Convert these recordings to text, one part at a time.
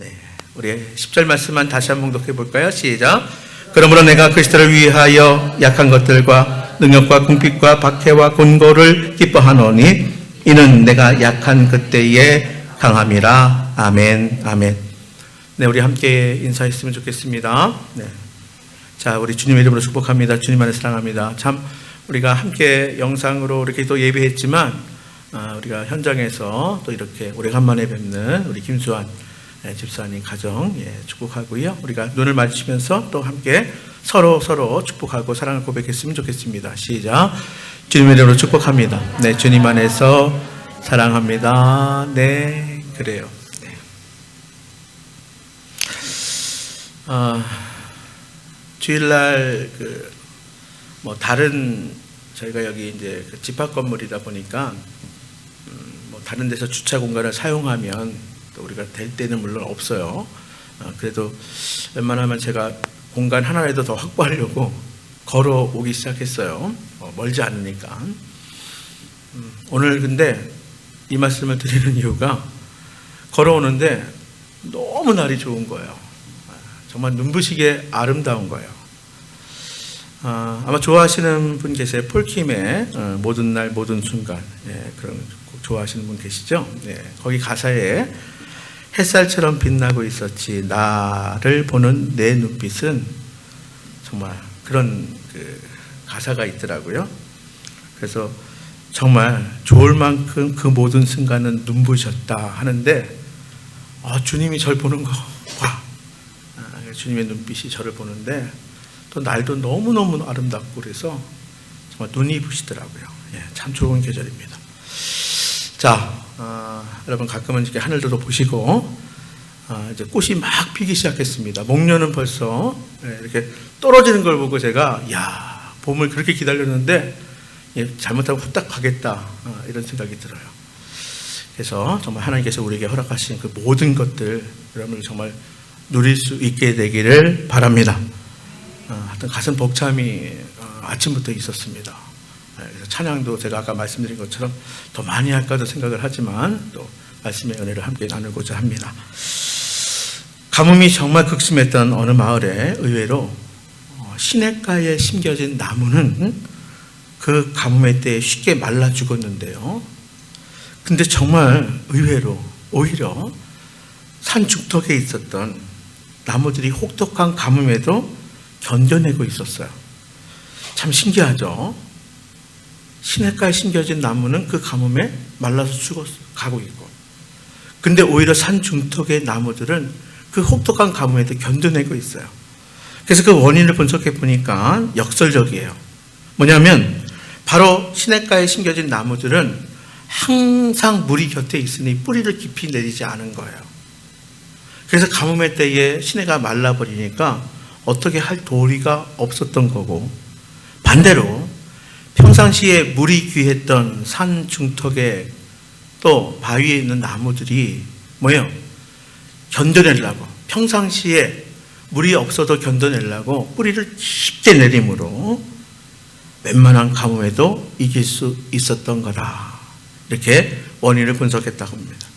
네, 우리 10절 말씀만 다시 한번 독해 볼까요? 시작. 그러므로 내가 그리스도를 위하여 약한 것들과 능력과 궁핍과 박해와 곤고를 기뻐하노니 이는 내가 약한 그때에 강함이라. 아멘. 아멘. 네, 우리 함께 인사했으면 좋겠습니다. 네. 자, 우리 주님의 이름으로 축복합니다. 주님 안에 사랑합니다. 참 우리가 함께 영상으로 이렇게 또 예배했지만 우리가 현장에서 또 이렇게 오래간만에 뵙는 우리 김수환 집사님 가정 축복하고요. 우리가 눈을 마주치면서 또 함께 서로 축복하고 사랑을 고백했으면 좋겠습니다. 시작. 주님의 이름으로 축복합니다. 네, 주님 안에서 사랑합니다. 네, 그래요. 네. 주일날 다른 저희가 여기 이제 집합 건물이다 보니까 다른 데서 주차 공간을 사용하면 또 우리가 될 때는 물론 없어요. 그래도 웬만하면 제가 공간 하나라도 더 확보하려고 걸어오기 시작했어요. 멀지 않으니까. 오늘 근데 이 말씀을 드리는 이유가 걸어오는데 너무 날이 좋은 거예요. 정말 눈부시게 아름다운 거예요. 아마 좋아하시는 분 계세요. 폴킴의 모든 날 모든 순간, 그런 곡 좋아하시는 분 계시죠? 거기 가사에 햇살처럼 빛나고 있었지 나를 보는 내 눈빛은, 정말 그런 가사가 있더라고요. 그래서 정말 좋을 만큼 그 모든 순간은 눈부셨다 하는데 주님이 저를 보는 거 봐. 주님의 눈빛이 저를 보는데 또 날도 너무너무 아름답고 그래서 정말 눈이 부시더라고요. 참 좋은 계절입니다. 자, 여러분 가끔은 이렇게 하늘도 보시고 이제 꽃이 막 피기 시작했습니다. 목련은 벌써 이렇게 떨어지는 걸 보고 제가 봄을 그렇게 기다렸는데 잘못하면 후딱 가겠다 이런 생각이 들어요. 그래서 정말 하나님께서 우리에게 허락하신 그 모든 것들 여러분 정말 누릴 수 있게 되기를 바랍니다. 하여튼 가슴 벅참이 아침부터 있었습니다. 그래서 찬양도 제가 아까 말씀드린 것처럼 더 많이 할까도 생각을 하지만 또 말씀의 은혜를 함께 나누고자 합니다. 가뭄이 정말 극심했던 어느 마을에 의외로 시냇가에 심겨진 나무는 그 가뭄의 때에 쉽게 말라 죽었는데요. 근데 정말 의외로 오히려 산 중턱에 있었던 나무들이 혹독한 가뭄에도 견뎌내고 있었어요. 참 신기하죠? 시냇가에 심겨진 나무는 그 가뭄에 말라서 죽어가고 있고, 근데 오히려 산 중턱의 나무들은 그 혹독한 가뭄에도 견뎌내고 있어요. 그래서 그 원인을 분석해 보니까 역설적이에요. 뭐냐면 바로 시냇가에 심겨진 나무들은 항상 물이 곁에 있으니 뿌리를 깊이 내리지 않은 거예요. 그래서 가뭄의 때에 시내가 말라버리니까 어떻게 할 도리가 없었던 거고, 반대로 평상시에 물이 귀했던 산 중턱에 또 바위에 있는 나무들이 뭐예요? 견뎌내려고, 평상시에 물이 없어도 견뎌내려고 뿌리를 깊게 내림으로 웬만한 가뭄에도 이길 수 있었던 거다. 이렇게 원인을 분석했다고 합니다.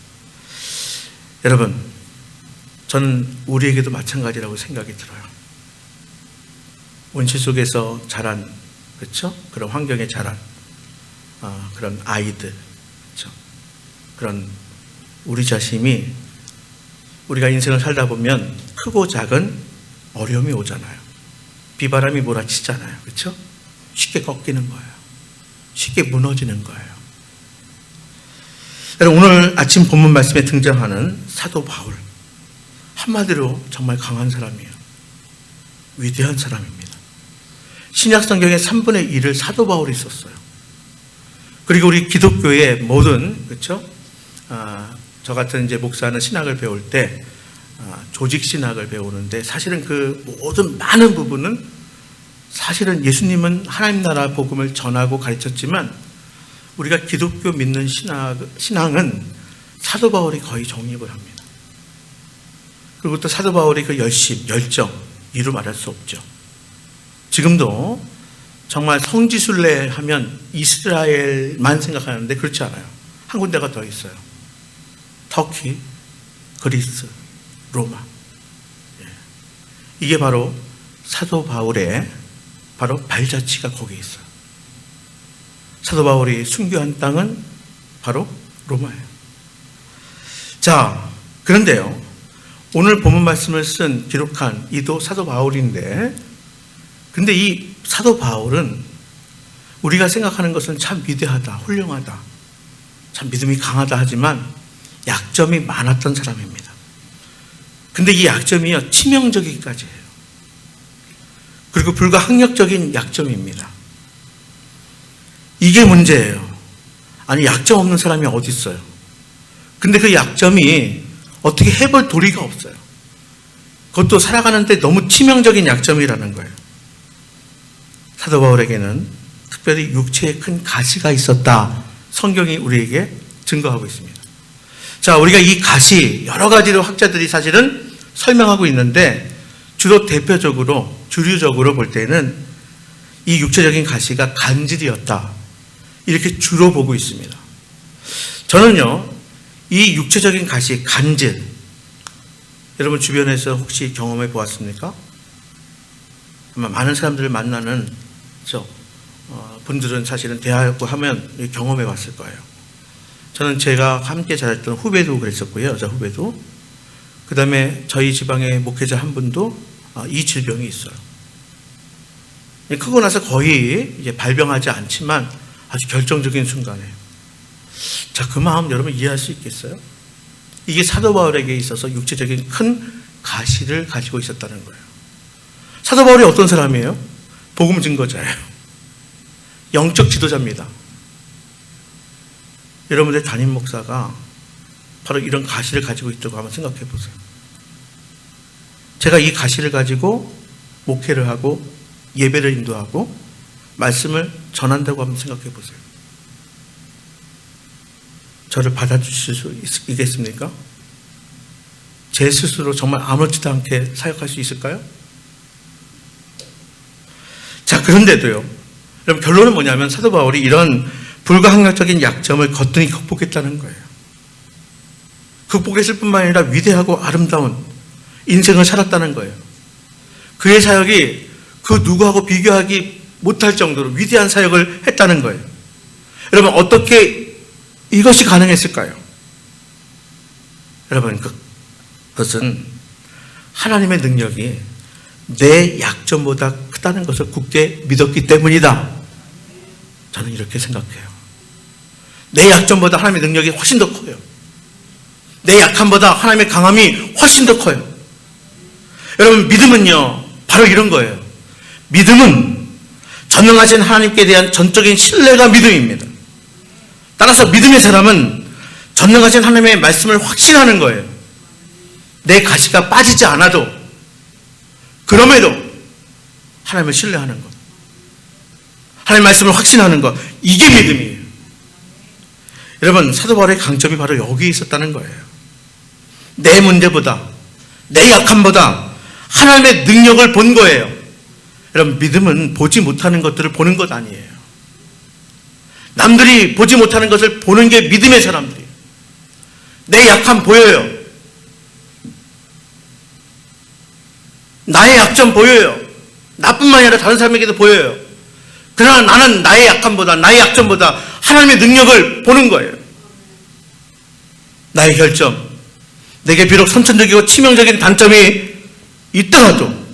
여러분, 저는 우리에게도 마찬가지라고 생각이 들어요. 온실 속에서 자란, 그렇죠? 그런 환경에 자란 그런 아이들, 그렇죠? 그런 우리 자신이 우리가 인생을 살다 보면 크고 작은 어려움이 오잖아요. 비바람이 몰아치잖아요. 그렇죠? 쉽게 꺾이는 거예요. 쉽게 무너지는 거예요. 여러분, 오늘 아침 본문 말씀에 등장하는 사도 바울, 한마디로 정말 강한 사람이에요. 위대한 사람입니다. 신약 성경의 3분의 1을 사도 바울이 썼어요. 그리고 우리 기독교의 모든, 그렇죠? 저 같은 이제 목사는 신학을 배울 때 조직 신학을 배우는데 사실은 그 모든 많은 부분은 사실은 예수님은 하나님 나라 복음을 전하고 가르쳤지만 우리가 기독교 믿는 신앙은 사도 바울이 거의 정립을 합니다. 그리고 또 사도 바울의 그 열심, 열정, 이루 말할 수 없죠. 지금도 정말 성지순례 하면 이스라엘만 생각하는데 그렇지 않아요. 한 군데가 더 있어요. 터키, 그리스, 로마. 이게 바로 사도 바울의 바로 발자취가 거기에 있어요. 사도 바울이 순교한 땅은 바로 로마예요. 자, 그런데요, 오늘 본문 말씀을 기록한 이도 사도 바울인데, 근데 이 사도 바울은 우리가 생각하는 것은 참 위대하다, 훌륭하다, 참 믿음이 강하다 하지만 약점이 많았던 사람입니다. 근데 이 약점이요, 치명적이기까지 해요. 그리고 불가항력적인 약점입니다. 이게 문제예요. 아니, 약점 없는 사람이 어디 있어요? 근데 그 약점이 어떻게 해볼 도리가 없어요. 그것도 살아가는데 너무 치명적인 약점이라는 거예요. 사도 바울에게는 특별히 육체에 큰 가시가 있었다. 성경이 우리에게 증거하고 있습니다. 자, 우리가 이 가시 여러 가지로 학자들이 사실은 설명하고 있는데, 주로 대표적으로 주류적으로 볼 때는 이 육체적인 가시가 간질이었다, 이렇게 주로 보고 있습니다. 저는요, 이 육체적인 가시, 간질, 여러분 주변에서 혹시 경험해 보았습니까? 아마 많은 사람들을 만나는 분들은 사실은 대하고 하면 경험해 봤을 거예요. 저는 제가 함께 자랐던 후배도 그랬었고요, 여자 후배도. 그 다음에 저희 지방의 목회자 한 분도 이 질병이 있어요. 크고 나서 거의 이제 발병하지 않지만 아주 결정적인 순간에, 자, 그 마음 여러분 이해할 수 있겠어요? 이게 사도 바울에게 있어서 육체적인 큰 가시를 가지고 있었다는 거예요. 사도 바울이 어떤 사람이에요? 복음 증거자예요. 영적 지도자입니다. 여러분들 담임 목사가 바로 이런 가시를 가지고 있다고 한번 생각해 보세요. 제가 이 가시를 가지고 목회를 하고 예배를 인도하고 말씀을 전한다고 한번 생각해 보세요. 저를 받아주실 수 있겠습니까? 제 스스로 정말 아무렇지도 않게 사역할 수 있을까요? 자, 그런데도요, 여러분 결론은 뭐냐면 사도 바울이 이런 불가항력적인 약점을 거뜬히 극복했다는 거예요. 극복했을 뿐만 아니라 위대하고 아름다운 인생을 살았다는 거예요. 그의 사역이 그 누구하고 비교하기 못할 정도로 위대한 사역을 했다는 거예요. 여러분 어떻게 이것이 가능했을까요? 여러분 그것은 하나님의 능력이 내 약점보다 크다는 것을 굳게 믿었기 때문이다. 저는 이렇게 생각해요. 내 약점보다 하나님의 능력이 훨씬 더 커요. 내 약함보다 하나님의 강함이 훨씬 더 커요. 여러분 믿음은요 바로 이런 거예요. 믿음은 전능하신 하나님께 대한 전적인 신뢰가 믿음입니다. 따라서 믿음의 사람은 전능하신 하나님의 말씀을 확신하는 거예요. 내 가시가 빠지지 않아도 그럼에도 하나님을 신뢰하는 것, 하나님의 말씀을 확신하는 것, 이게 믿음이에요. 여러분 사도 바울의 강점이 바로 여기에 있었다는 거예요. 내 문제보다 내 약함보다 하나님의 능력을 본 거예요. 여러분 믿음은 보지 못하는 것들을 보는 것 아니에요. 남들이 보지 못하는 것을 보는 게 믿음의 사람들이에요. 내 약함 보여요. 나의 약점 보여요. 나뿐만 아니라 다른 사람에게도 보여요. 그러나 나는 나의 약함보다 나의 약점보다 하나님의 능력을 보는 거예요. 나의 결점, 내게 비록 선천적이고 치명적인 단점이 있더라도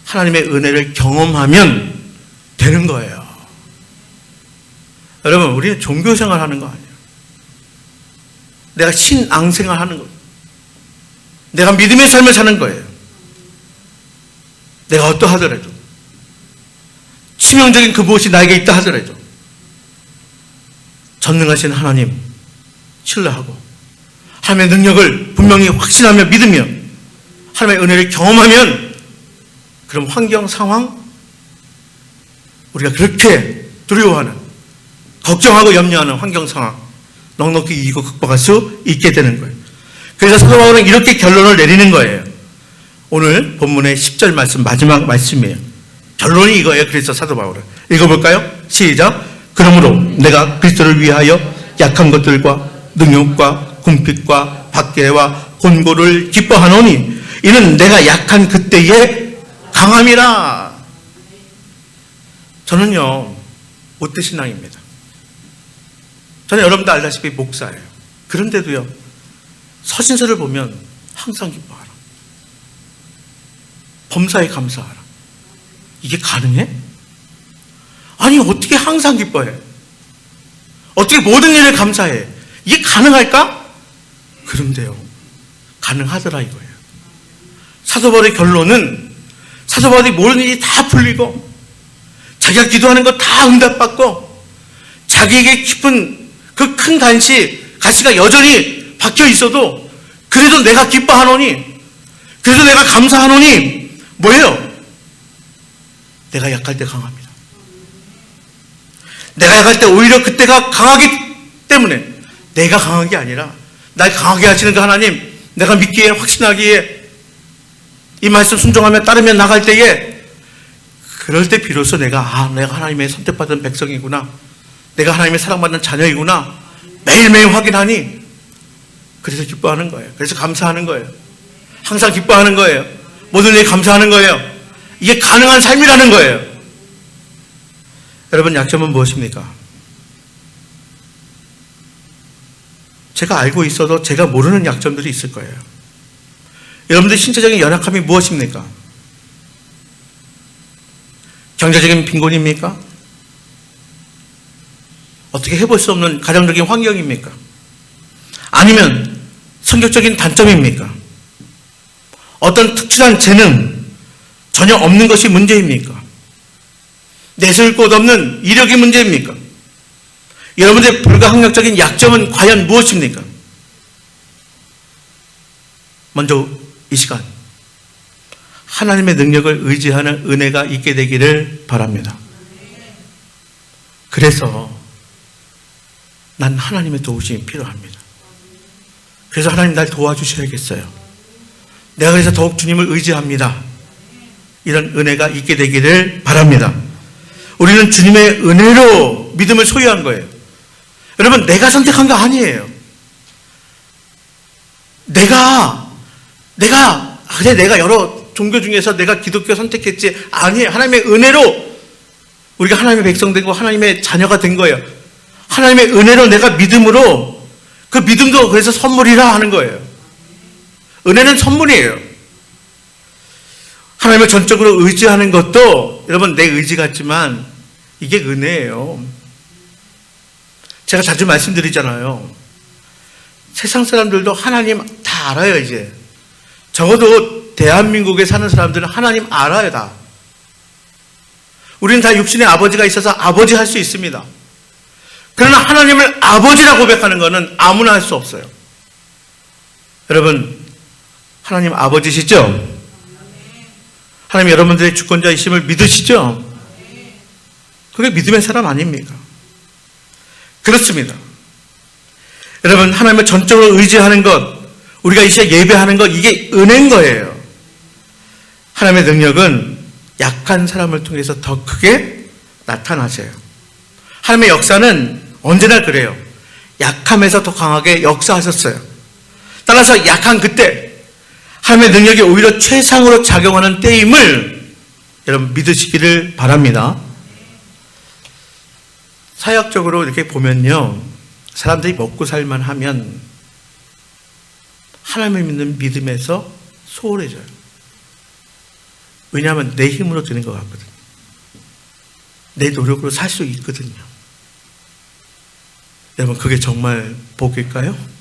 하나님의 은혜를 경험하면 되는 거예요. 여러분 우리는 종교생활 하는 거 아니에요. 내가 신앙생활 하는 거예요. 내가 믿음의 삶을 사는 거예요. 내가 어떠하더라도 치명적인 그 무엇이 나에게 있다 하더라도 전능하신 하나님 신뢰하고 하나님의 능력을 분명히 확신하며 믿으며 하나님의 은혜를 경험하면 그럼 환경 상황 우리가 그렇게 두려워하는 걱정하고 염려하는 환경 상황 넉넉히 이기고 극복할 수 있게 되는 거예요. 그래서 사도 바울은 이렇게 결론을 내리는 거예요. 오늘 본문의 10절 말씀 마지막 말씀이에요. 결론이 이거예요. 그래서 사도 바울은 읽어볼까요? 시작. 그러므로 내가 그리스도를 위하여 약한 것들과 능욕과 궁핍과 박해와 본고를 기뻐하노니 이는 내가 약한 그때의 강함이라. 저는요 못되신앙입니다. 저는 여러분도 알다시피 목사예요. 그런데도요 서신서를 보면 항상 기뻐하라, 범사에 감사하라. 이게 가능해? 아니 어떻게 항상 기뻐해? 어떻게 모든 일에 감사해? 이게 가능할까? 그런데요 가능하더라 이거예요. 사도 바울의 결론은 사도 바울이 모든 일이 다 풀리고 자기가 기도하는 거 다 응답받고 자기에게 깊은 그 큰 가시가 여전히 박혀 있어도 그래도 내가 기뻐하노니, 그래도 내가 감사하노니 뭐예요? 내가 약할 때 강합니다. 내가 약할 때 오히려 그때가 강하기 때문에 내가 강한 게 아니라 날 강하게 하시는 그 하나님, 내가 믿기에 확신하기에 이 말씀 순종하며 따르며 나갈 때에 그럴 때 비로소 내가 하나님의 선택받은 백성이구나, 내가 하나님의 사랑받는 자녀이구나 매일매일 확인하니 그래서 기뻐하는 거예요. 그래서 감사하는 거예요. 항상 기뻐하는 거예요. 모든 일에 감사하는 거예요. 이게 가능한 삶이라는 거예요. 여러분 약점은 무엇입니까? 제가 알고 있어도 제가 모르는 약점들이 있을 거예요. 여러분들 신체적인 연약함이 무엇입니까? 경제적인 빈곤입니까? 어떻게 해볼 수 없는 가정적인 환경입니까? 아니면 성격적인 단점입니까? 어떤 특출한 재능, 전혀 없는 것이 문제입니까? 내세울 곳 없는 이력이 문제입니까? 여러분들의 불가항력적인 약점은 과연 무엇입니까? 먼저 이 시간 하나님의 능력을 의지하는 은혜가 있게 되기를 바랍니다. 그래서 난 하나님의 도우심이 필요합니다. 그래서 하나님 날 도와주셔야겠어요. 내가 그래서 더욱 주님을 의지합니다. 이런 은혜가 있게 되기를 바랍니다. 우리는 주님의 은혜로 믿음을 소유한 거예요. 여러분 내가 선택한 거 아니에요. 내가 여러 종교 중에서 내가 기독교 선택했지 아니에요. 하나님의 은혜로 우리가 하나님의 백성 되고 하나님의 자녀가 된 거예요. 하나님의 은혜로 내가 믿음으로, 그 믿음도 그래서 선물이라 하는 거예요. 은혜는 선물이에요. 하나님을 전적으로 의지하는 것도 여러분 내 의지 같지만 이게 은혜예요. 제가 자주 말씀드리잖아요. 세상 사람들도 하나님 다 알아요. 이제 적어도 대한민국에 사는 사람들은 하나님 알아요. 다. 우리는 다 육신의 아버지가 있어서 아버지 할 수 있습니다. 그러나 하나님을 아버지라 고백하는 것은 아무나 할 수 없어요. 여러분 하나님 아버지시죠? 하나님 여러분들의 주권자이심을 믿으시죠? 그게 믿음의 사람 아닙니까? 그렇습니다. 여러분 하나님을 전적으로 의지하는 것, 우리가 이 시간 예배하는 것, 이게 은혜인 거예요. 하나님의 능력은 약한 사람을 통해서 더 크게 나타나세요. 하나님의 역사는 언제나 그래요. 약함에서 더 강하게 역사하셨어요. 따라서 약한 그때 하나님의 능력이 오히려 최상으로 작용하는 때임을 여러분 믿으시기를 바랍니다. 사역적으로 이렇게 보면요, 사람들이 먹고 살만 하면 하나님을 믿는 믿음에서 소홀해져요. 왜냐하면 내 힘으로 되는 것 같거든요. 내 노력으로 살 수 있거든요. 여러분 그게 정말 복일까요?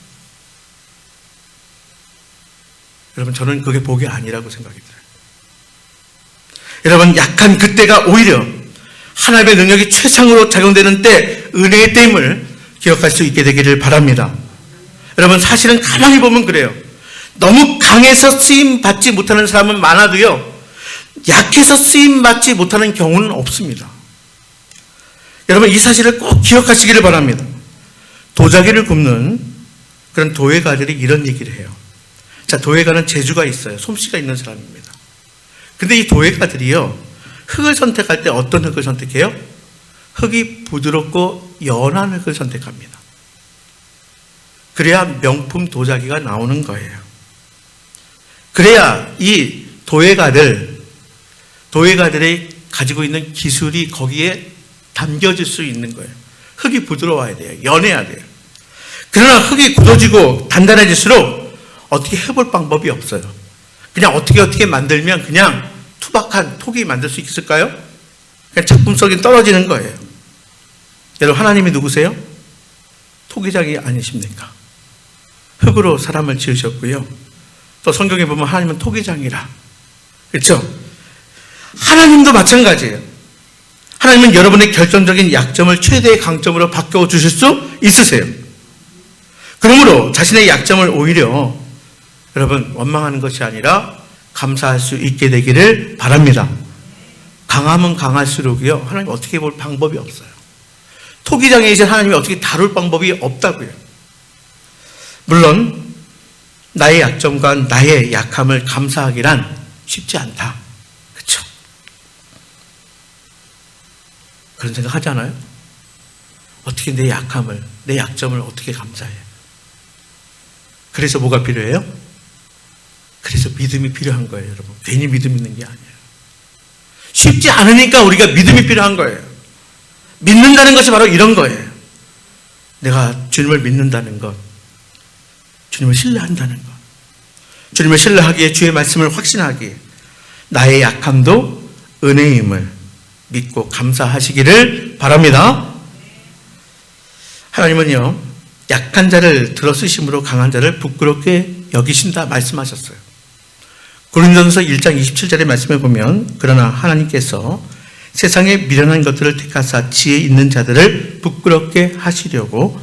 여러분 저는 그게 복이 아니라고 생각이 들어요. 여러분 약한 그때가 오히려 하나님의 능력이 최상으로 작용되는 때 은혜의 때임을 기억할 수 있게 되기를 바랍니다. 여러분 사실은 가만히 보면 그래요. 너무 강해서 쓰임 받지 못하는 사람은 많아도요, 약해서 쓰임 받지 못하는 경우는 없습니다. 여러분 이 사실을 꼭 기억하시기를 바랍니다. 도자기를 굽는 그런 도예가들이 이런 얘기를 해요. 자, 도예가는 재주가 있어요. 솜씨가 있는 사람입니다. 근데 이 도예가들이요, 흙을 선택할 때 어떤 흙을 선택해요? 흙이 부드럽고 연한 흙을 선택합니다. 그래야 명품 도자기가 나오는 거예요. 그래야 이 도예가들이 가지고 있는 기술이 거기에 담겨질 수 있는 거예요. 흙이 부드러워야 돼요. 연해야 돼요. 그러나 흙이 굳어지고 단단해질수록 어떻게 해볼 방법이 없어요. 그냥 어떻게 만들면 그냥 투박한 톡이 만들 수 있을까요? 그냥 작품성이 떨어지는 거예요. 여러분, 하나님이 누구세요? 토기장이 아니십니까? 흙으로 사람을 지으셨고요. 또 성경에 보면 하나님은 토기장이라. 그렇죠? 하나님도 마찬가지예요. 하나님은 여러분의 결정적인 약점을 최대의 강점으로 바꿔 주실 수 있으세요. 그러므로 자신의 약점을 오히려 여러분 원망하는 것이 아니라 감사할 수 있게 되기를 바랍니다. 강하면 강할수록요, 하나님 어떻게 볼 방법이 없어요. 토기장이신 하나님이 어떻게 다룰 방법이 없다고요. 물론 나의 약점과 나의 약함을 감사하기란 쉽지 않다. 그렇죠? 그런 생각 하지 않아요? 어떻게 내 약점을 어떻게 감사해? 그래서 뭐가 필요해요? 그래서 믿음이 필요한 거예요, 여러분. 괜히 믿음 있는 게 아니에요. 쉽지 않으니까 우리가 믿음이 필요한 거예요. 믿는다는 것이 바로 이런 거예요. 내가 주님을 믿는다는 것, 주님을 신뢰한다는 것, 주님을 신뢰하기에 주의 말씀을 확신하기에 나의 약함도 은혜임을 믿고 감사하시기를 바랍니다. 하나님은요, 약한 자를 들어쓰심으로 강한 자를 부끄럽게 여기신다 말씀하셨어요. 고린도전서 1장 27절의 말씀에 보면, 그러나 하나님께서 세상에 미련한 것들을 택하사 지혜 있는 자들을 부끄럽게 하시려고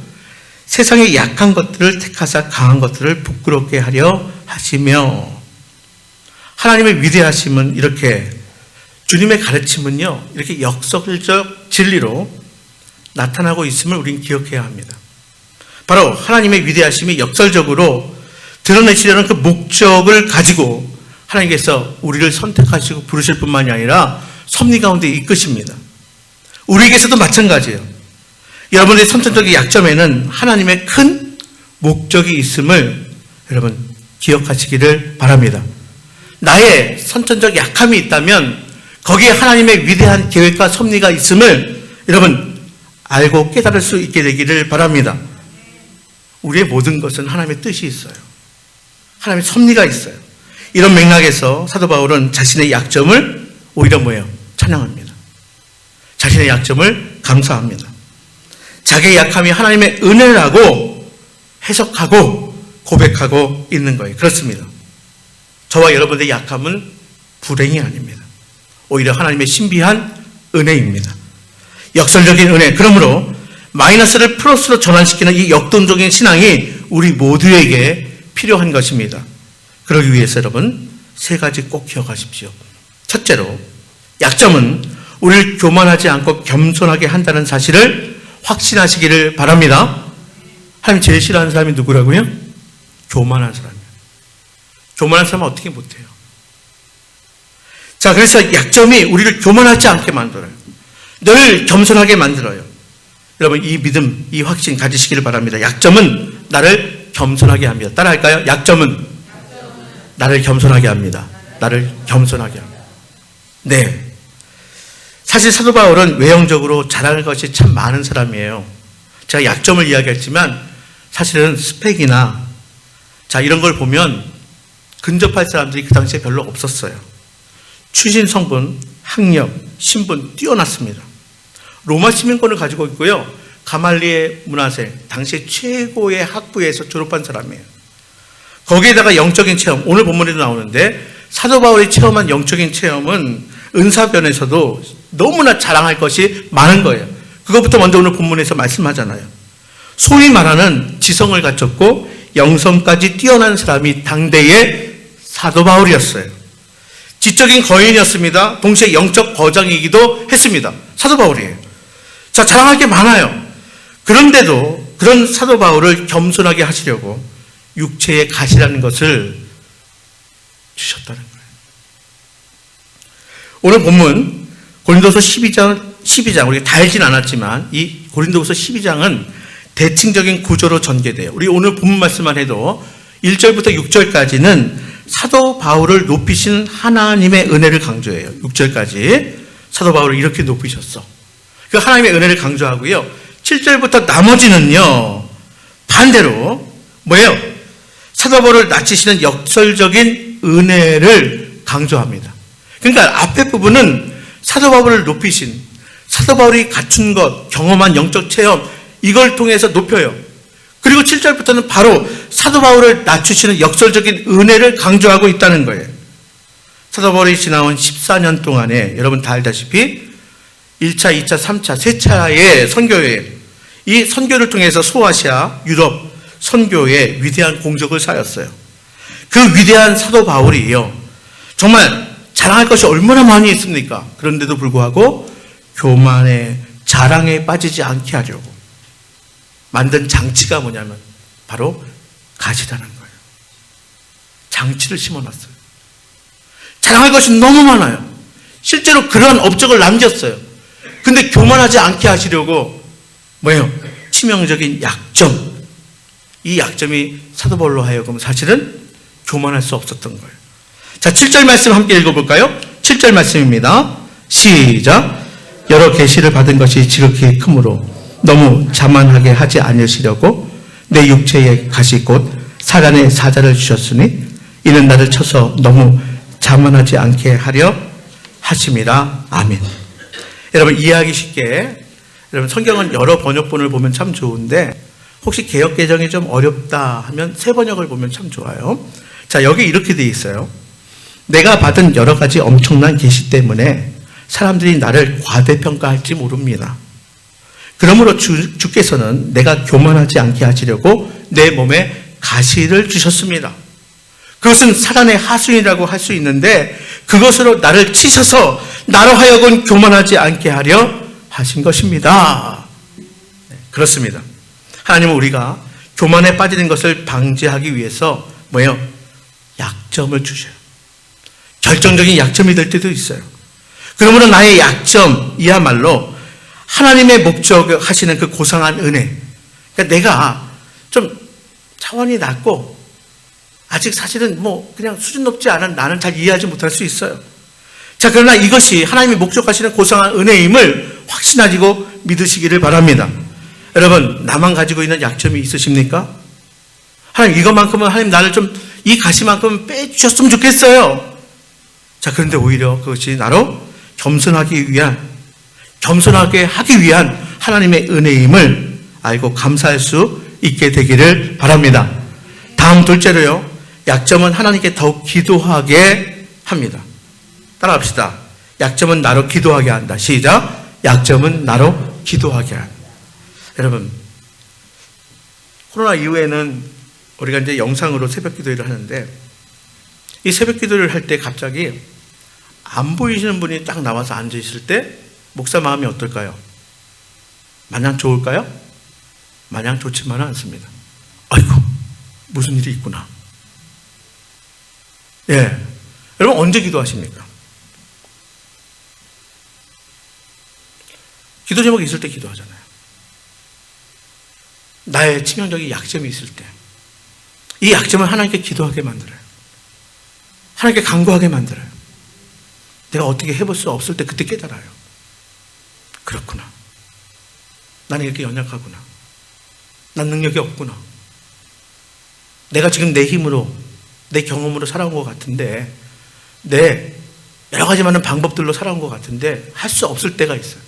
세상에 약한 것들을 택하사 강한 것들을 부끄럽게 하려 하시며, 하나님의 위대하심은 이렇게, 주님의 가르침은요, 이렇게 역설적 진리로 나타나고 있음을 우리는 기억해야 합니다. 바로 하나님의 위대하심이 역설적으로 드러내시려는 그 목적을 가지고 하나님께서 우리를 선택하시고 부르실 뿐만이 아니라 섭리 가운데 이끄십니다. 우리에게서도 마찬가지예요. 여러분의 선천적인 약점에는 하나님의 큰 목적이 있음을 여러분 기억하시기를 바랍니다. 나의 선천적 약함이 있다면 거기에 하나님의 위대한 계획과 섭리가 있음을 여러분 알고 깨달을 수 있게 되기를 바랍니다. 우리의 모든 것은 하나님의 뜻이 있어요. 하나님의 섭리가 있어요. 이런 맥락에서 사도 바울은 자신의 약점을 오히려 뭐예요? 찬양합니다. 자신의 약점을 감사합니다. 자기의 약함이 하나님의 은혜라고 해석하고 고백하고 있는 거예요. 그렇습니다. 저와 여러분의 약함은 불행이 아닙니다. 오히려 하나님의 신비한 은혜입니다. 역설적인 은혜. 그러므로 마이너스를 플러스로 전환시키는 이 역동적인 신앙이 우리 모두에게 필요한 것입니다. 그러기 위해서 여러분 세 가지 꼭 기억하십시오. 첫째로, 약점은 우리를 교만하지 않고 겸손하게 한다는 사실을 확신하시기를 바랍니다. 하나님 제일 싫어하는 사람이 누구라고요? 교만한 사람이에요. 교만한 사람은 어떻게 못해요? 자, 그래서 약점이 우리를 교만하지 않게 만들어요. 늘 겸손하게 만들어요. 여러분 이 믿음, 이 확신 가지시기를 바랍니다. 약점은 나를 겸손하게 합니다. 따라할까요? 약점은 나를 겸손하게 합니다. 나를 겸손하게 합니다. 네. 사실 사도 바울은 외형적으로 잘하는 것이 참 많은 사람이에요. 제가 약점을 이야기했지만 사실은 스펙이나 이런 걸 보면 근접할 사람들이 그 당시에 별로 없었어요. 출신 성분, 학력, 신분 뛰어났습니다. 로마 시민권을 가지고 있고요. 가말리엘 문화생, 당시 최고의 학부에서 졸업한 사람이에요. 거기에다가 영적인 체험, 오늘 본문에도 나오는데 사도 바울이 체험한 영적인 체험은 은사변에서도 너무나 자랑할 것이 많은 거예요. 그것부터 먼저 오늘 본문에서 말씀하잖아요. 소위 말하는 지성을 갖췄고 영성까지 뛰어난 사람이 당대의 사도 바울이었어요. 지적인 거인이었습니다. 동시에 영적 거장이기도 했습니다. 사도 바울이에요. 자, 자랑할 게 많아요. 그런데도 그런 사도 바울을 겸손하게 하시려고 육체의 가시라는 것을 주셨다는 거예요. 오늘 본문 고린도서 12장 우리가 다 읽진 않았지만 이 고린도서 12장은 대칭적인 구조로 전개돼요. 우리 오늘 본문 말씀만 해도 1절부터 6절까지는 사도 바울을 높이신 하나님의 은혜를 강조해요. 6절까지 사도 바울을 이렇게 높이셨어. 그 하나님의 은혜를 강조하고요. 7절부터 나머지는요, 반대로 뭐예요? 사도 바울을 낮추시는 역설적인 은혜를 강조합니다. 그러니까 앞에 부분은 사도 바울을 높이신, 사도 바울이 갖춘 것, 경험한 영적 체험, 이걸 통해서 높여요. 그리고 7절부터는 바로 사도 바울을 낮추시는 역설적인 은혜를 강조하고 있다는 거예요. 사도 바울이 지나온 14년 동안에 여러분 다 알다시피 1차, 2차, 3차, 3차의 선교회, 이 선교를 통해서 소아시아, 유럽 선교에 위대한 공적을 쌓였어요. 그 위대한 사도 바울이요, 정말 자랑할 것이 얼마나 많이 있습니까? 그런데도 불구하고 교만에, 자랑에 빠지지 않게 하려고 만든 장치가 뭐냐면 바로 가시라는 거예요. 장치를 심어놨어요. 자랑할 것이 너무 많아요. 실제로 그런 업적을 남겼어요. 근데 교만하지 않게 하시려고 뭐예요? 치명적인 약점. 이 약점이 사도 바울로 하여금 사실은 교만할 수 없었던 거예요. 자, 7절 말씀 함께 읽어볼까요? 7절 말씀입니다. 시작. 여러 계시를 받은 것이 지극히 크므로 너무 자만하게 하지 않으시려고 내 육체에 가시 곧 사간의 사자를 주셨으니 이는 나를 쳐서 너무 자만하지 않게 하려 하심이라. 아멘. 여러분, 이해하기 쉽게, 여러분 성경은 여러 번역본을 보면 참 좋은데 혹시 개역 개정이 좀 어렵다 하면 새 번역을 보면 참 좋아요. 자, 여기 이렇게 돼 있어요. 내가 받은 여러 가지 엄청난 계시 때문에 사람들이 나를 과대평가할지 모릅니다. 그러므로 주께서는 내가 교만하지 않게 하시려고 내 몸에 가시를 주셨습니다. 그것은 사단의 하수인이라고 할 수 있는데 그것으로 나를 치셔서 나로 하여금 교만하지 않게 하려 하신 것입니다. 그렇습니다. 하나님은 우리가 교만에 빠지는 것을 방지하기 위해서 뭐예요? 약점을 주셔요. 결정적인 약점이 될 때도 있어요. 그러므로 나의 약점이야말로 하나님의 목적하시는 그 고상한 은혜. 그러니까 내가 좀 차원이 낮고 아직 사실은 뭐 그냥 수준 높지 않은 나는 잘 이해하지 못할 수 있어요. 자, 그러나 이것이 하나님이 목적하시는 고상한 은혜임을 확신하시고 믿으시기를 바랍니다. 여러분, 나만 가지고 있는 약점이 있으십니까? 하나님, 이것만큼은 하나님 나를 좀 이 가시만큼은 빼주셨으면 좋겠어요. 자, 그런데 오히려 그것이 나로 겸손하게 하기 위한 하나님의 은혜임을 알고 감사할 수 있게 되기를 바랍니다. 다음 둘째로요, 약점은 하나님께 더욱 기도하게 합니다. 따라합시다. 약점은 나로 기도하게 한다. 시작. 약점은 나로 기도하게 한다. 여러분, 코로나 이후에는 우리가 이제 영상으로 새벽 기도회를 하는데 이 새벽 기도를 할 때 갑자기 안 보이시는 분이 딱 나와서 앉아 있을 때 목사 마음이 어떨까요? 마냥 좋을까요? 마냥 좋지만은 않습니다. 아이고, 무슨 일이 있구나. 예. 여러분, 언제 기도하십니까? 기도 제목이 있을 때 기도하잖아요. 나의 치명적인 약점이 있을 때. 이 약점을 하나님께 기도하게 만들어요. 하나님께 간구하게 만들어요. 내가 어떻게 해볼 수 없을 때 그때 깨달아요. 그렇구나. 나는 이렇게 연약하구나. 난 능력이 없구나. 내가 지금 내 힘으로, 내 경험으로 살아온 것 같은데, 내 여러 가지 많은 방법들로 살아온 것 같은데 할 수 없을 때가 있어요.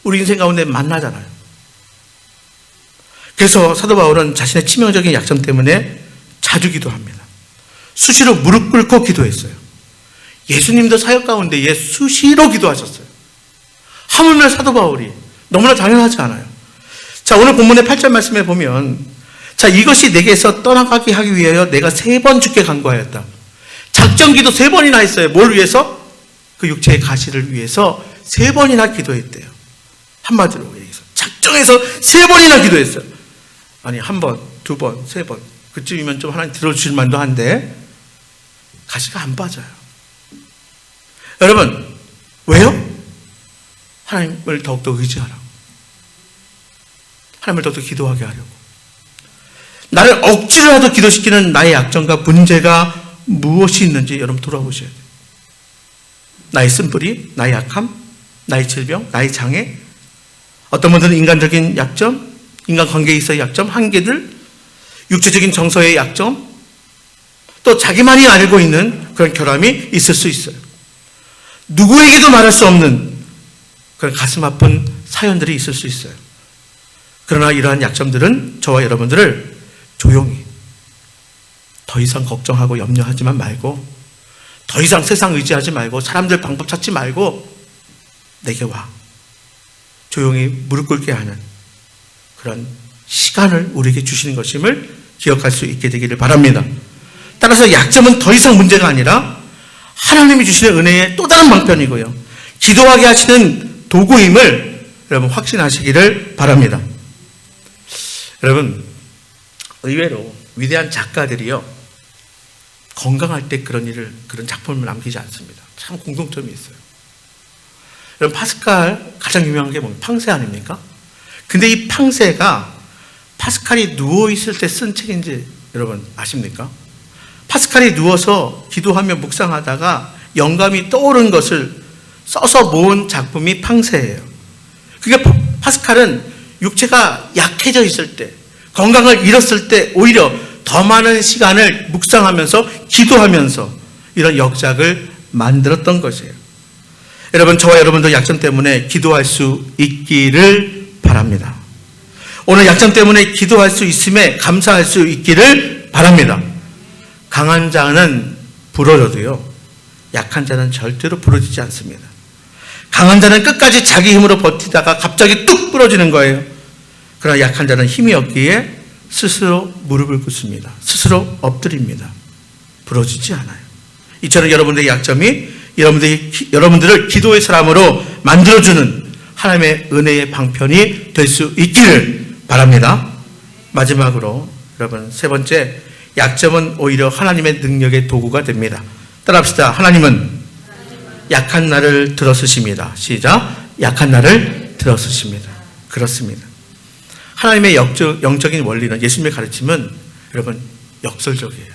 우리 인생 가운데 만나잖아요. 그래서 사도 바울은 자신의 치명적인 약점 때문에 자주 기도합니다. 수시로 무릎 꿇고 기도했어요. 예수님도 사역 가운데 수시로 기도하셨어요. 하물며 사도 바울이 너무나 당연하지 않아요. 자, 오늘 본문의 8절 말씀에 보면, 자, 이것이 내게서 떠나가게 하기 위하여 내가 3번 주께 간구하였다. 작정기도 3번이나 했어요. 뭘 위해서? 그 육체의 가시를 위해서 3번이나 기도했대요. 한마디로 얘기해서 작정해서 3번이나 기도했어요. 아니, 1번, 2번, 3번 그쯤이면 좀 하나님 들어주실 만도 한데 가시가 안 빠져요. 여러분, 왜요? 하나님을 더욱더 의지하라고, 하나님을 더욱더 기도하게 하려고. 나를 억지로라도 기도시키는 나의 약점과 문제가 무엇이 있는지 여러분 돌아보셔야 돼요. 나의 쓴뿌리, 나의 약함, 나의 질병, 나의 장애, 어떤 분들은 인간적인 약점, 인간관계에 있어의 약점, 한계들, 육체적인 정서의 약점, 또 자기만이 알고 있는 그런 결함이 있을 수 있어요. 누구에게도 말할 수 없는 그런 가슴 아픈 사연들이 있을 수 있어요. 그러나 이러한 약점들은 저와 여러분들을 조용히 더 이상 걱정하고 염려하지만 말고, 더 이상 세상 의지하지 말고, 사람들 방법 찾지 말고 내게 와. 조용히 무릎 꿇게 하는 그런 시간을 우리에게 주시는 것임을 기억할 수 있게 되기를 바랍니다. 따라서 약점은 더 이상 문제가 아니라 하나님이 주시는 은혜의 또 다른 방편이고요, 기도하게 하시는 도구임을 여러분 확신하시기를 바랍니다. 여러분, 의외로 위대한 작가들이요, 건강할 때 그런 작품을 남기지 않습니다. 참 공통점이 있어요. 여러분, 파스칼 가장 유명한 게 뭡니까? 팡세 아닙니까? 근데 이 팡세가 파스칼이 누워있을 때 쓴 책인지 여러분 아십니까? 파스칼이 누워서 기도하며 묵상하다가 영감이 떠오른 것을 써서 모은 작품이 팡세예요. 그러니까 파스칼은 육체가 약해져 있을 때, 건강을 잃었을 때 오히려 더 많은 시간을 묵상하면서 기도하면서 이런 역작을 만들었던 것이에요. 여러분, 저와 여러분도 약점 때문에 기도할 수 있기를 바랍니다. 오늘 약점 때문에 기도할 수 있음에 감사할 수 있기를 바랍니다. 강한 자는 부러져도요, 약한 자는 절대로 부러지지 않습니다. 강한 자는 끝까지 자기 힘으로 버티다가 갑자기 뚝 부러지는 거예요. 그러나 약한 자는 힘이 없기에 스스로 무릎을 꿇습니다. 스스로 엎드립니다. 부러지지 않아요. 이처럼 여러분들의 약점이 여러분들을 기도의 사람으로 만들어주는 하나님의 은혜의 방편이 될 수 있기를 바랍니다. 마지막으로 여러분, 세 번째, 약점은 오히려 하나님의 능력의 도구가 됩니다. 따라합시다. 하나님은 약한 나를 들어쓰십니다. 시작. 약한 나를 들어쓰십니다. 그렇습니다. 하나님의 영적인 원리는, 예수님의 가르침은 여러분 역설적이에요.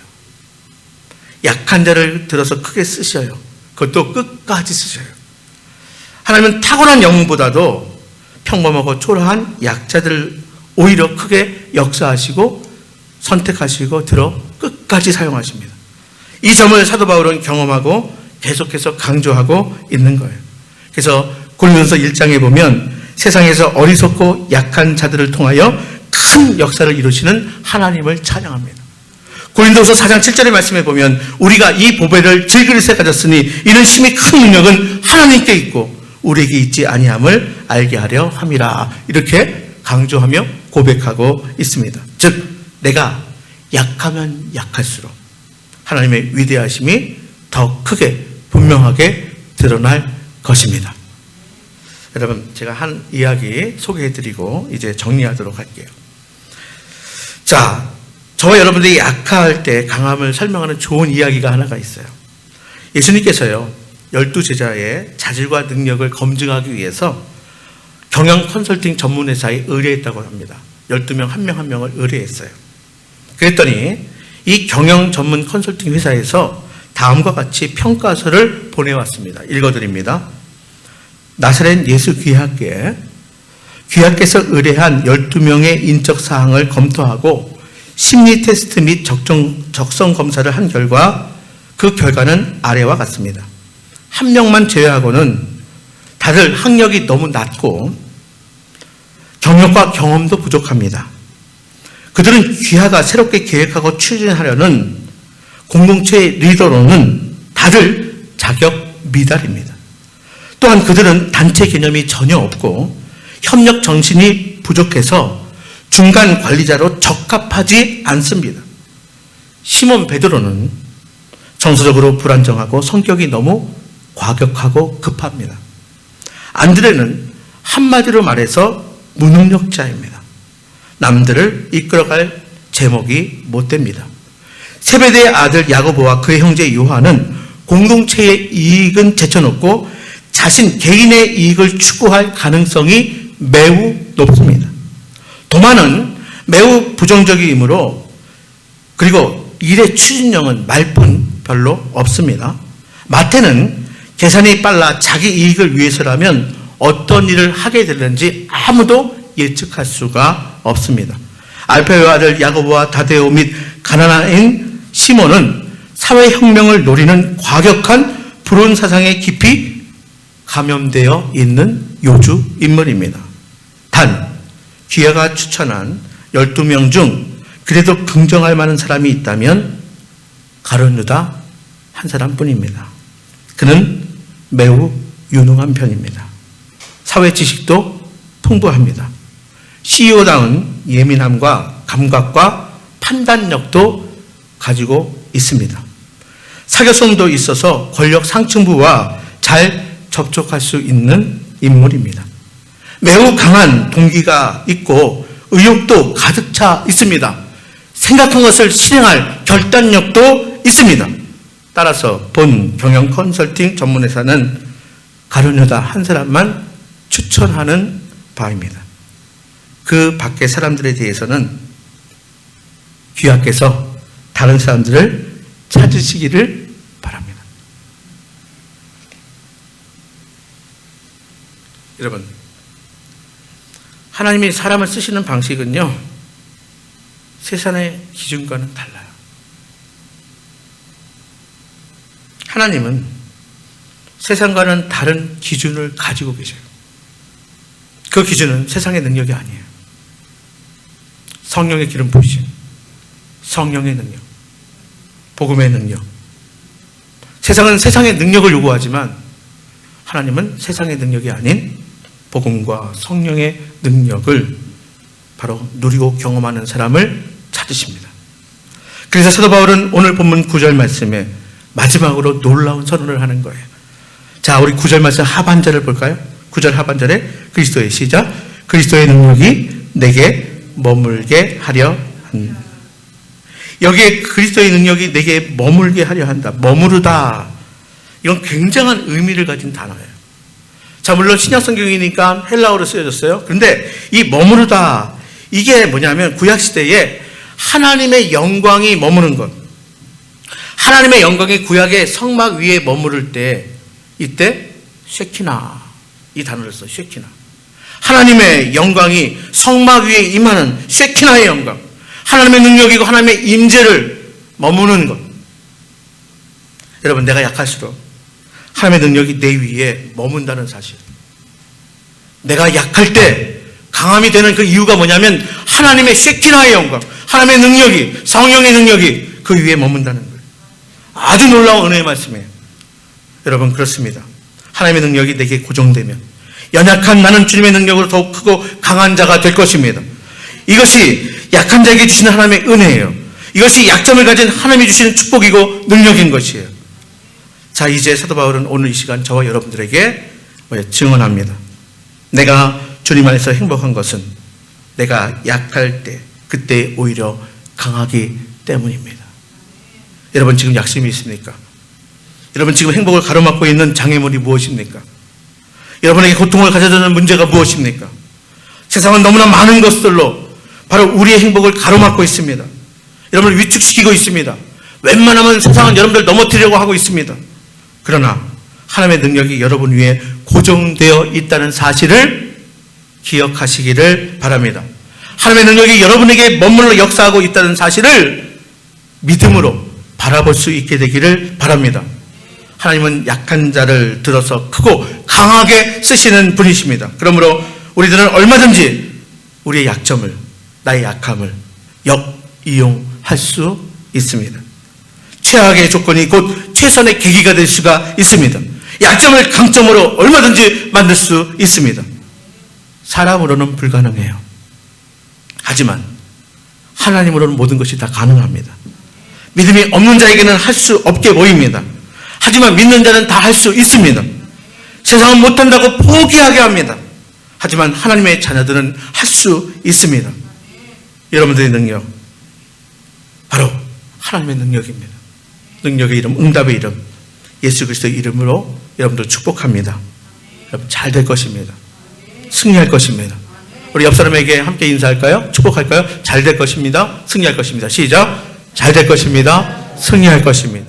약한 자를 들어서 크게 쓰셔요. 그것도 끝까지 쓰셔요. 하나님은 탁월한 영웅보다도 평범하고 초라한 약자들을 오히려 크게 역사하시고 선택하시고 들어 끝까지 사용하십니다. 이 점을 사도 바울은 경험하고 계속해서 강조하고 있는 거예요. 그래서 고린도서 1장에 보면 세상에서 어리석고 약한 자들을 통하여 큰 역사를 이루시는 하나님을 찬양합니다. 고린도서 4장 7절의 말씀에 보면 우리가 이 보배를 질그릇에 가졌으니 이는 심히 큰 능력은 하나님께 있고 우리에게 있지 아니함을 알게 하려 함이라, 이렇게 강조하며 고백하고 있습니다. 즉, 내가 약하면 약할수록 하나님의 위대하심이 더 크게 분명하게 드러날 것입니다. 여러분, 제가 한 이야기 소개해드리고 이제 정리하도록 할게요. 자, 저와 여러분들이 약할 때 강함을 설명하는 좋은 이야기가 하나가 있어요. 예수님께서요, 12제자의 자질과 능력을 검증하기 위해서 경영 컨설팅 전문 회사에 의뢰했다고 합니다. 12명 한 명 한 명을 의뢰했어요. 그랬더니 이 경영 전문 컨설팅 회사에서 다음과 같이 평가서를 보내왔습니다. 읽어드립니다. 나사렛 예수 귀하께서 의뢰한 12명의 인적 사항을 검토하고 심리 테스트 및 적성 검사를 한 결과 그 결과는 아래와 같습니다. 한 명만 제외하고는 다들 학력이 너무 낮고 경력과 경험도 부족합니다. 그들은 귀하가 새롭게 계획하고 추진하려는 공동체의 리더로는 다들 자격 미달입니다. 또한 그들은 단체 개념이 전혀 없고 협력 정신이 부족해서 중간 관리자로 적합하지 않습니다. 시몬 베드로는 정서적으로 불안정하고 성격이 너무 과격하고 급합니다. 안드레는 한마디로 말해서 무능력자입니다. 남들을 이끌어갈 제목이 못 됩니다. 세베대의 아들 야고보와 그의 형제 요한은 공동체의 이익은 제쳐놓고 자신 개인의 이익을 추구할 가능성이 매우 높습니다. 도마는 매우 부정적이므로, 그리고 일의 추진력은 말뿐 별로 없습니다. 마태는 계산이 빨라 자기 이익을 위해서라면 어떤 일을 하게 되는지 아무도 예측할 수가 없습니다. 알페오의 아들 야고보와 다데오 및 가나나인 시몬은 사회혁명을 노리는 과격한 불온 사상에 깊이 감염되어 있는 요주 인물입니다. 단 귀하가 추천한 12명 중 그래도 긍정할 만한 사람이 있다면 가룟 유다 한 사람뿐입니다. 그는 매우 유능한 편입니다. 사회 지식도 풍부합니다. CEO다운 예민함과 감각과 판단력도 가지고 있습니다. 사교성도 있어서 권력 상층부와 잘 접촉할 수 있는 인물입니다. 매우 강한 동기가 있고 의욕도 가득 차 있습니다. 생각한 것을 실행할 결단력도 있습니다. 따라서 본 경영 컨설팅 전문회사는 가룟 유다 한 사람만 추천하는 바입니다. 그 밖의 사람들에 대해서는 귀하께서 다른 사람들을 찾으시기를 바랍니다. 여러분, 하나님이 사람을 쓰시는 방식은요, 세상의 기준과는 달라요. 하나님은 세상과는 다른 기준을 가지고 계셔요. 그 기준은 세상의 능력이 아니에요. 성령의 기름 부으심, 성령의 능력, 복음의 능력. 세상은 세상의 능력을 요구하지만 하나님은 세상의 능력이 아닌 복음과 성령의 능력을 바로 누리고 경험하는 사람을 찾으십니다. 그래서 사도 바울은 오늘 본문 9절 말씀에 마지막으로 놀라운 선언을 하는 거예요. 자, 우리 9절 말씀 하반절을 볼까요? 9절 하반절에 그리스도의 시작, 그리스도의 능력이 내게 머물게 하려 한다. 여기에 그리스도의 능력이 내게 머물게 하려 한다. 머무르다. 이건 굉장한 의미를 가진 단어예요. 자, 물론 신약 성경이니까 헬라어로 쓰여졌어요. 그런데 이 머무르다, 이게 뭐냐면 구약시대에 하나님의 영광이 머무는 것. 하나님의 영광이 구약의 성막 위에 머무를 때, 이때 쉐키나, 이 단어를 써, 쉐키나. 하나님의 영광이 성막 위에 임하는 쉐키나의 영광. 하나님의 능력이고 하나님의 임재를 머무는 것. 여러분, 내가 약할수록 하나님의 능력이 내 위에 머문다는 사실. 내가 약할 때 강함이 되는 그 이유가 뭐냐면 하나님의 쉐키나의 영광, 하나님의 능력이, 성령의 능력이 그 위에 머문다는 거예요. 아주 놀라운 은혜의 말씀이에요. 여러분, 그렇습니다. 하나님의 능력이 내게 고정되면 연약한 나는 주님의 능력으로 더욱 크고 강한 자가 될 것입니다. 이것이 약한 자에게 주시는 하나님의 은혜예요. 이것이 약점을 가진 하나님이 주시는 축복이고 능력인 것이에요. 자, 이제 사도 바울은 오늘 이 시간 저와 여러분들에게 증언합니다. 내가 주님 안에서 행복한 것은 내가 약할 때, 그때 오히려 강하기 때문입니다. 여러분, 지금 약심이 있습니까? 여러분, 지금 행복을 가로막고 있는 장애물이 무엇입니까? 여러분에게 고통을 가져다주는 문제가 무엇입니까? 세상은 너무나 많은 것들로 바로 우리의 행복을 가로막고 있습니다. 여러분을 위축시키고 있습니다. 웬만하면 세상은 여러분들 넘어뜨리려고 하고 있습니다. 그러나 하나님의 능력이 여러분 위에 고정되어 있다는 사실을 기억하시기를 바랍니다. 하나님의 능력이 여러분에게 머물러 역사하고 있다는 사실을 믿음으로 바라볼 수 있게 되기를 바랍니다. 하나님은 약한 자를 들어서 크고 강하게 쓰시는 분이십니다. 그러므로 우리들은 얼마든지 우리의 약점을, 나의 약함을 역이용할 수 있습니다. 최악의 조건이 곧 최선의 계기가 될 수가 있습니다. 약점을 강점으로 얼마든지 만들 수 있습니다. 사람으로는 불가능해요. 하지만 하나님으로는 모든 것이 다 가능합니다. 믿음이 없는 자에게는 할 수 없게 보입니다. 하지만 믿는 자는 다 할 수 있습니다. 세상은 못한다고 포기하게 합니다. 하지만 하나님의 자녀들은 할 수 있습니다. 여러분들의 능력, 바로 하나님의 능력입니다. 능력의 이름, 응답의 이름, 예수 그리스도의 이름으로 여러분들 축복합니다. 여러분 잘 될 것입니다. 승리할 것입니다. 우리 옆 사람에게 함께 인사할까요? 축복할까요? 잘 될 것입니다. 승리할 것입니다. 시작. 잘 될 것입니다. 승리할 것입니다.